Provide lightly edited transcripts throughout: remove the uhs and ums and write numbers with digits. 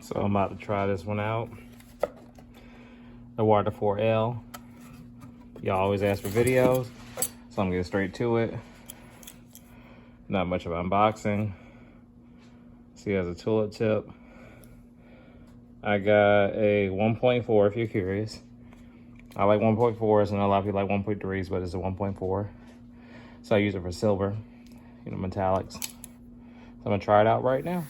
So I'm about to try this one out. The Wider4l. Y'all always ask for videos, so I'm gonna get straight to it. Not much of an unboxing. See, it has a tulip tip. I got a 1.4 if you're curious. I like 1.4s and a lot of people like 1.3s, but it's a 1.4. So I use it for silver, you know, metallics. So I'm gonna try it out right now.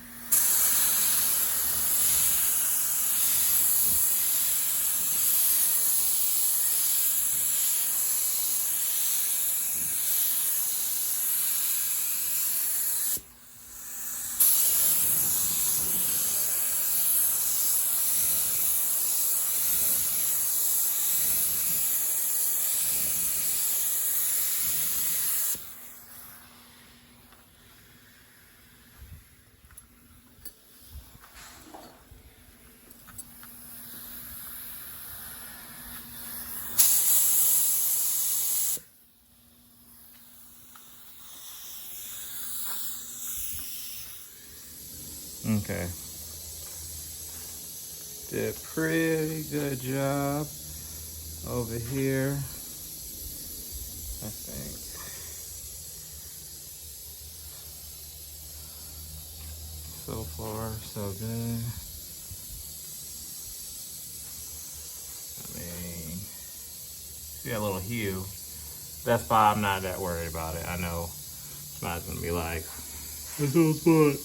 Okay. Did a pretty good job over here, I think. So far, so good. I mean, see that little hue? That's why I'm not that worried about it. I know somebody's gonna be like, "This little spot.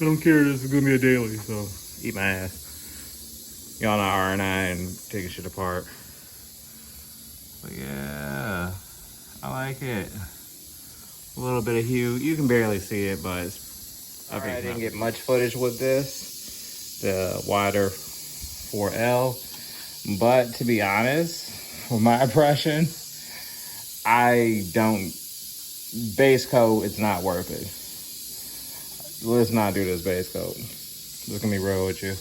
I don't care. This is gonna be a daily, so eat my ass." Y'all know R&I and taking shit apart. But yeah, I like it. A little bit of hue. You can barely see it, but it's, I didn't get much footage with this, the Wider4l. But to be honest, with my impression, base coat, it's not worth it. Let's not do this base coat. Just gonna be real with you.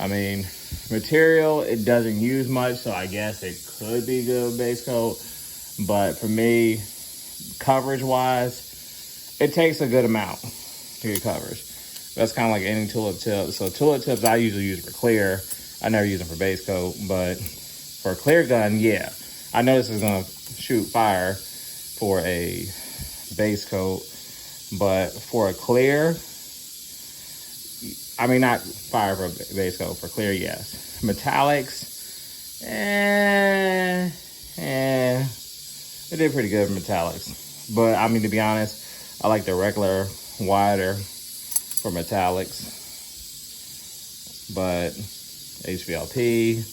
I mean, material, it doesn't use much, so I guess it could be good base coat. But for me, coverage-wise, it takes a good amount to get coverage. That's kind of like any tulip tip. So tulip tips, I usually use for clear. I never use them for base coat, but for a clear gun, yeah. I know this is gonna shoot fire for a base coat, but for a clear, I mean, not fire for a base coat, for clear, yes. Metallics, it did pretty good with metallics. But I mean, to be honest, I like the regular wider for metallics. But HVLP,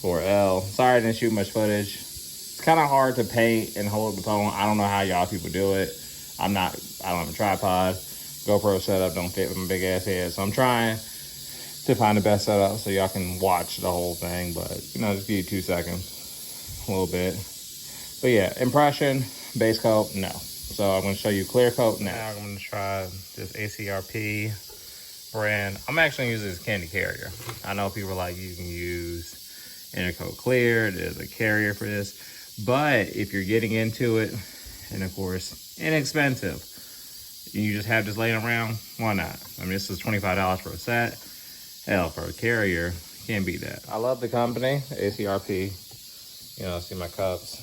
4L. Sorry I didn't shoot much footage. It's kind of hard to paint and hold the phone. I don't know how y'all people do it. I don't have a tripod. GoPro setup don't fit with my big ass head. So I'm trying to find the best setup so y'all can watch the whole thing. But, you know, just give you 2 seconds, a little bit. But yeah, impression, base coat, no. So I'm gonna show you clear coat now. Now I'm gonna try this ACRP brand. I'm actually gonna use this candy carrier. I know people are like, you can use Intercoat Clear, there's a carrier for this. But if you're getting into it, and of course, inexpensive, you just have this laying around, why not? I mean, this is $25 for a set. Hell, for a carrier, can't beat that. I love the company, ACRP. You know, see my cups.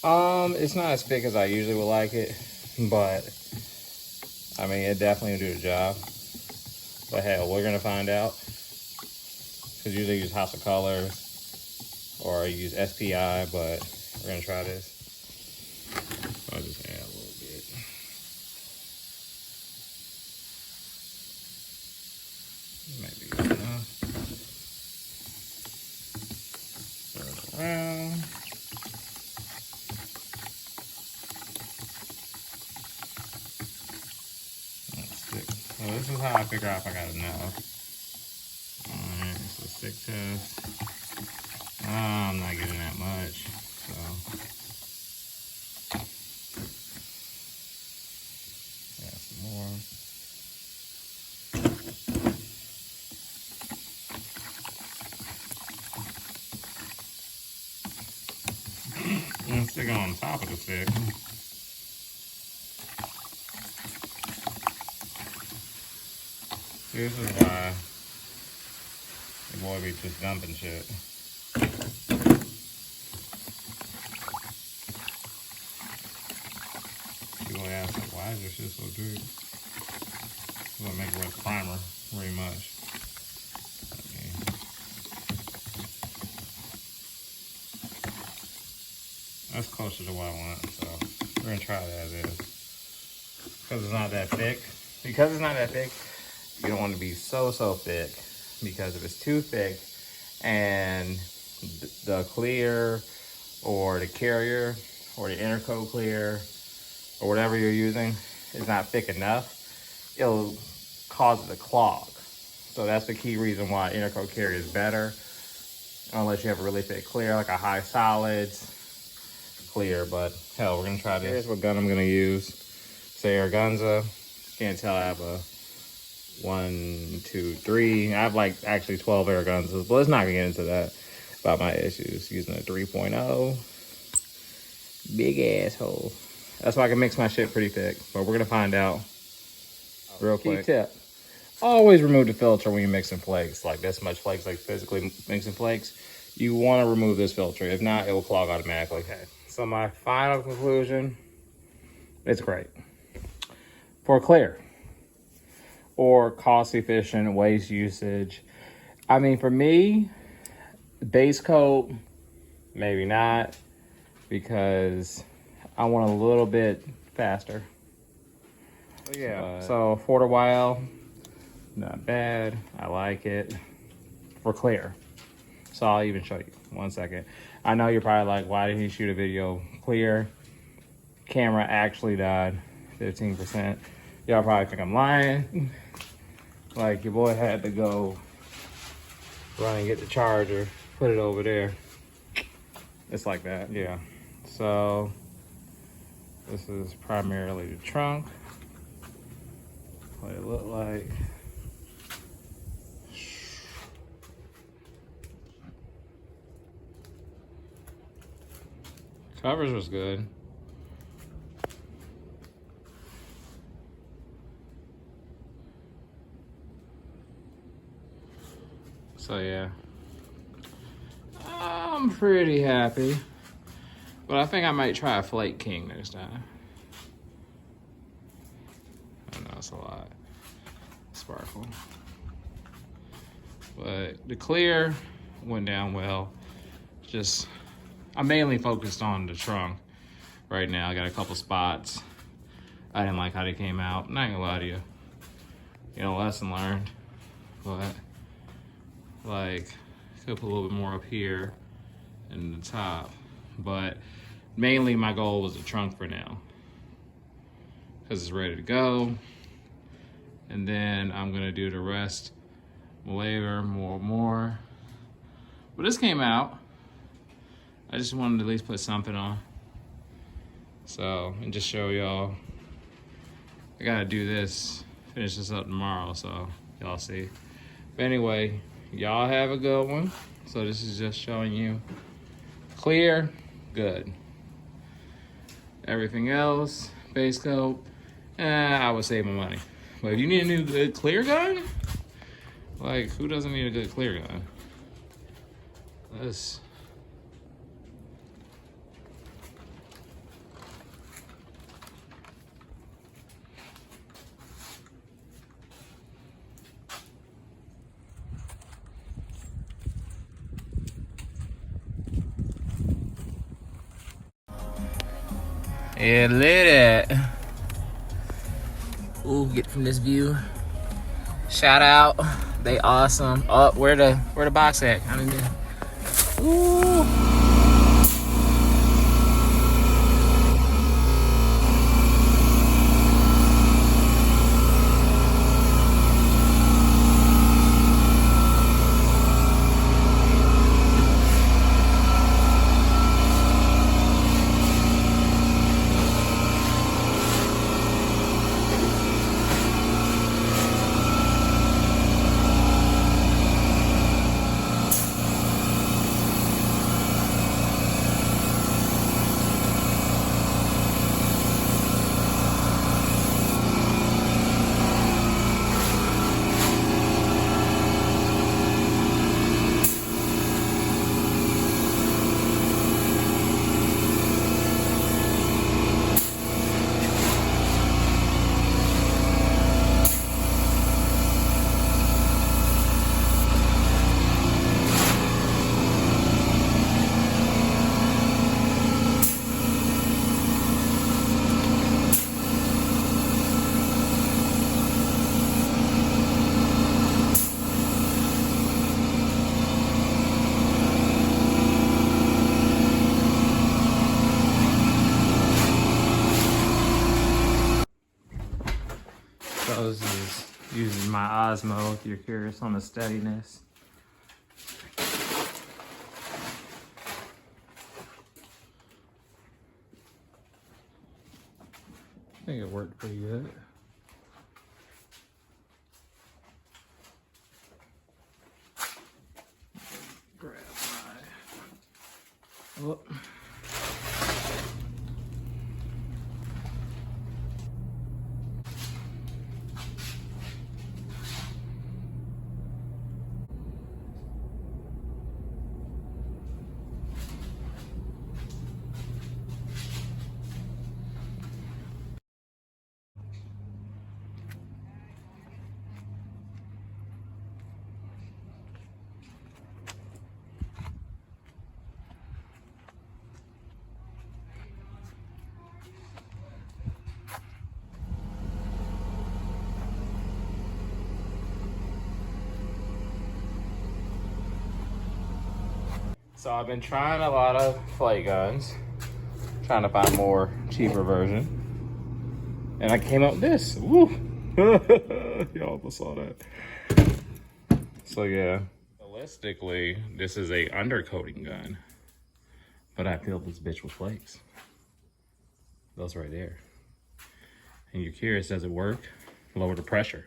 It's not as thick as I usually would like it, but I mean, it definitely will do the job. But hell, we're gonna find out. Cause usually I use House of Colors or I use SPI, but we're gonna try this. I'll just add a little bit. Maybe good enough. Throw it around. So this is how I figure out if I got enough. Alright, so stick test. I'm not getting that much, so. Got some more. And stick it on top of the stick. This is why the boy be just dumping shit. People ask, like, why is this shit so dirty? I'm gonna make it with primer very much. That's closer to what I want, so we're gonna try that as is. Because it's not that thick. Because it's not that thick, you don't want to be so thick. Because if it's too thick and the clear or the carrier or the intercoat clear or whatever you're using is not thick enough, it'll cause it to clog. So that's the key reason why intercoat carrier is better, unless you have a really thick clear, like a high solids clear. But hell, we're gonna try this. Here's what gun I'm gonna use. It's a Organza. Can't tell, I have a 1, 2, 3. I have like actually 12 air guns, but let's not get into that about my issues. Using a 3.0. Big asshole. That's why I can mix my shit pretty thick, but we're gonna find out real quick. Key tip: always remove the filter when you're mixing flakes, like this much flakes, like physically mixing flakes. You want to remove this filter. If not, it will clog automatically. Okay. So my final conclusion: it's great for clear or cost efficient waste usage. I mean, for me, base coat, maybe not, because I want a little bit faster. Yeah, so Wider4l, not bad. I like it for clear. So I'll even show you. 1 second. I know you're probably like, why didn't he shoot a video clear? Camera actually died 15%. Y'all probably think I'm lying. Like, your boy had to go run and get the charger, put it over there. It's like that, yeah. So this is primarily the trunk. What it looked like. Covers was good. So yeah, I'm pretty happy, but I think I might try a Flake King next time. I know it's a lot sparkle, but the clear went down well. Just, I'm mainly focused on the trunk right now. I got a couple spots I didn't like how they came out. I'm not gonna lie to you, lesson learned. But like, could put a little bit more up here and the top. But mainly my goal was the trunk for now, because it's ready to go. And then I'm gonna do the rest later, more. But this came out. I just wanted to at least put something on. So, and just show y'all. I gotta do this, finish this up tomorrow, so y'all see. But anyway, y'all have a good one. So this is just showing you clear, good. Everything else, base coat, I would save my money. But if you need a new good clear gun, like, who doesn't need a good clear gun? Let's. Yeah, look at that. Ooh, get from this view. Shout out, they awesome. Oh, where the box at? I mean, ooh. Using my Osmo if you're curious on the steadiness. I think it worked pretty good. Grab my... Oh. So I've been trying a lot of flake guns, trying to find more cheaper version. And I came up with this. Woo! Y'all almost saw that. So yeah, realistically, this is a undercoating gun, but I filled this bitch with flakes. Those right there. And you're curious, does it work? Lower the pressure.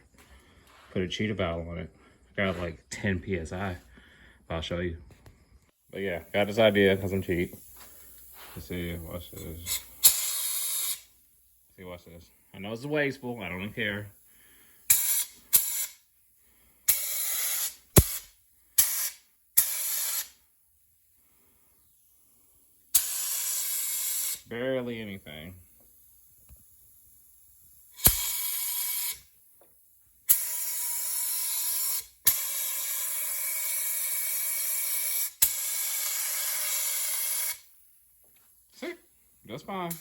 Put a cheetah valve on it. Got like 10 PSI. I'll show you. But yeah, got this idea because I'm cheap. Let's see, watch this. See, watch this. I know it's wasteful, I don't care. Barely anything. See, that's fine.